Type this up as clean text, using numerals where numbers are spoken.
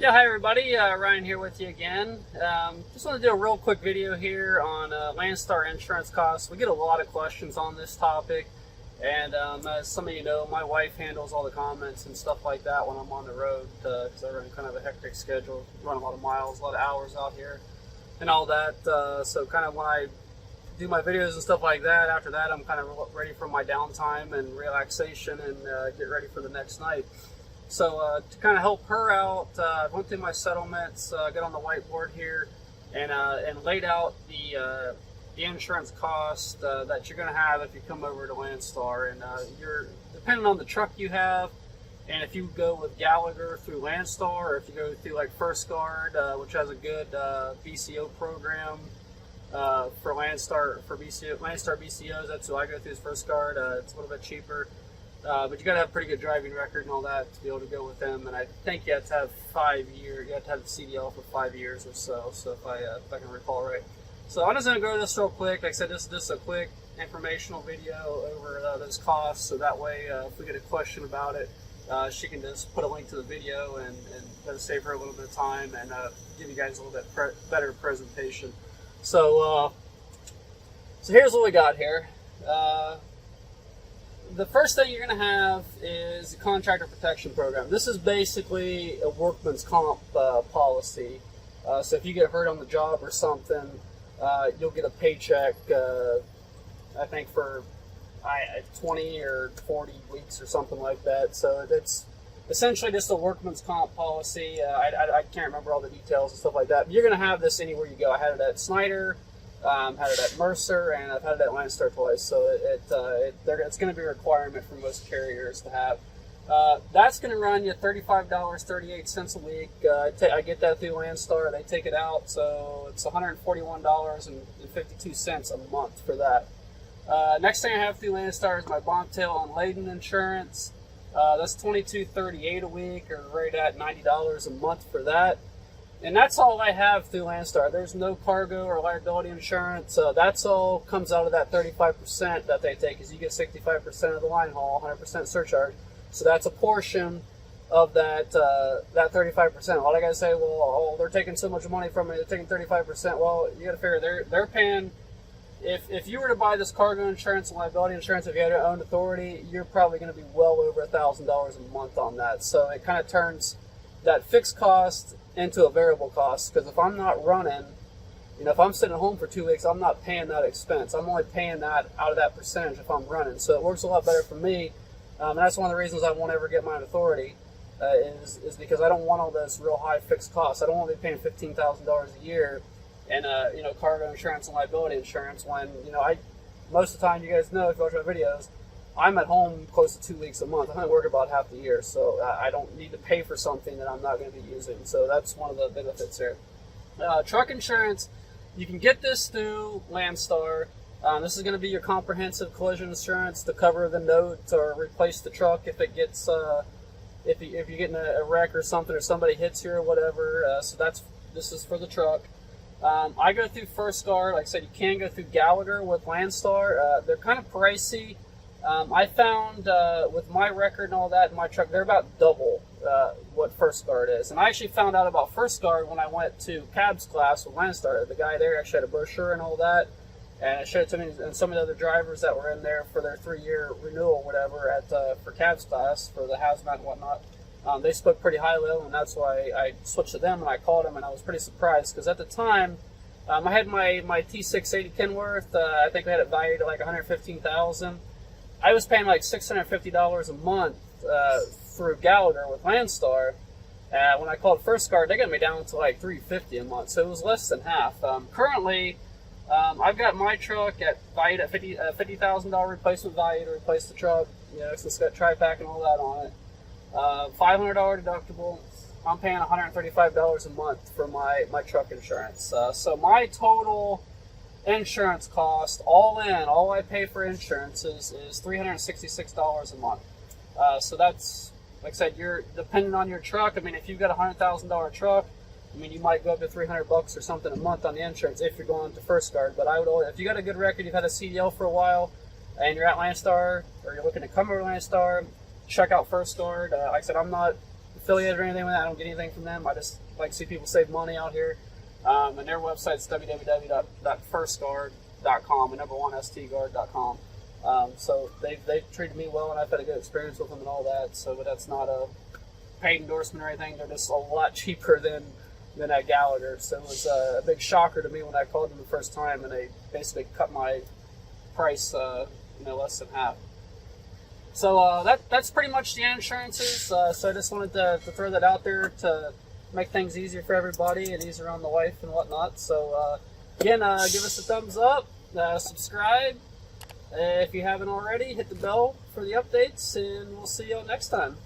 Yeah, hi everybody, Ryan here with you again. Just want to do a real quick video here on Landstar insurance costs. We get a lot of questions on this topic, and as some of you know, my wife handles all the comments and stuff like that when I'm on the road, because I run kind of a hectic schedule, run a lot of miles, a lot of hours out here, and all that. So kind of when I do my videos and stuff like that, after that I'm kind of ready for my downtime and relaxation and get ready for the next night. So to kind of help her out, I went through my settlements, got on the whiteboard here, and laid out the insurance cost that you're going to have if you come over to Landstar. And you're depending on the truck you have, and if you go with Gallagher through Landstar, or if you go through like First Guard, which has a good BCO program for Landstar BCOs. That's who I go through is First Guard. It's a little bit cheaper. But you got to have a pretty good driving record and all that to be able to go with them. And I think you have to have 5 years. You have to have the CDL for 5 years or so. So if I can recall right. So I'm just going to go to this real quick. Like I said, this is just a quick informational video over those costs. So that way, if we get a question about it, she can just put a link to the video and that'll save her a little bit of time and give you guys a little bit better presentation. So here's what we got here. The first thing you're going to have is a contractor protection program. This is basically a workman's comp policy. So if you get hurt on the job or something, you'll get a paycheck, I think for 20 or 40 weeks or something like that. So it's essentially just a workman's comp policy. I can't remember all the details and stuff like that. But you're going to have this anywhere you go. I had it at Snyder. Had it at Mercer, and I've had it at Landstar twice, so it's going to be a requirement for most carriers to have. That's going to run you $35.38 a week. I get that through Landstar. They take it out, so it's $141.52 a month for that. Next thing I have through Landstar is my Bobtail Unladen insurance. That's $22.38 a week, or right at $90 a month for that. And that's all I have through Landstar. There's no cargo or liability insurance. That's all comes out of that 35% that they take, because you get 65% of the line haul, 100% surcharge. So that's a portion of that 35%. A lot of guys say, well, they're taking so much money from me, they're taking 35%. Well, you got to figure they're paying. If you were to buy this cargo insurance and liability insurance, if you had your own authority, you're probably going to be well over $1,000 a month on that. So it kind of turns that fixed cost into a variable cost, because if I'm not running, if I'm sitting at home for 2 weeks, I'm not paying that expense. I'm only paying that out of that percentage if I'm running. So it works a lot better for me. And that's one of the reasons I won't ever get my own authority, is because I don't want all this real high fixed costs. I don't want to be paying $15,000 a year and cargo insurance and liability insurance when most of the time, you guys know if you watch my videos, I'm at home close to 2 weeks a month. I'm at work about half the year, so I don't need to pay for something that I'm not going to be using. So that's one of the benefits here. Truck insurance, you can get this through Landstar. This is going to be your comprehensive collision insurance to cover the note or replace the truck if it gets if you get in a wreck or something, or somebody hits you or whatever. So this is for the truck. I go through First Guard. Like I said, you can go through Gallagher with Landstar. They're kind of pricey. I found with my record and all that in my truck, they're about double what First Guard is. And I actually found out about First Guard when I went to cabs class with Landstar. The guy there actually had a brochure and all that, and it showed it to me and some of the other drivers that were in there for their 3-year renewal, whatever, for cabs class for the hazmat and whatnot. They spoke pretty highly of them, and that's why I switched to them, and I called them, and I was pretty surprised, because at the time, I had my T680 Kenworth. I think I had it valued at like $115,000. I was paying like $650 a month through Gallagher with Landstar. When I called First Guard, they got me down to like $350 a month, so it was less than half. Currently, I've got my truck valued at $50,000 replacement value to replace the truck. Since it's got tri-pack and all that on it. $500 deductible. I'm paying $135 a month for my truck insurance. So my total insurance cost, all in, all I pay for insurance is $366 a month. So that's, like I said, you're dependent on your truck. I mean, if you've got a $100,000 truck, I mean, you might go up to $300 or something a month on the insurance if you're going to First Guard. But I would always, if you got a good record, you've had a CDL for a while, and you're at Landstar, or you're looking to come over to Landstar, check out First Guard. Like I said, I'm not affiliated or anything with that. I don't get anything from them. I just like to see people save money out here. And their website's www.firstguard.com, and #1stguard.com. So they've treated me well, and I've had a good experience with them and all that. So, but that's not a paid endorsement or anything. They're just a lot cheaper than at Gallagher. So it was a big shocker to me when I called them the first time, and they basically cut my price, less than half. So that's pretty much the insurances. So I just wanted to throw that out there to make things easier for everybody and easier on the wife and whatnot. So again, give us a thumbs up, subscribe. If you haven't already, hit the bell for the updates, and we'll see you all next time.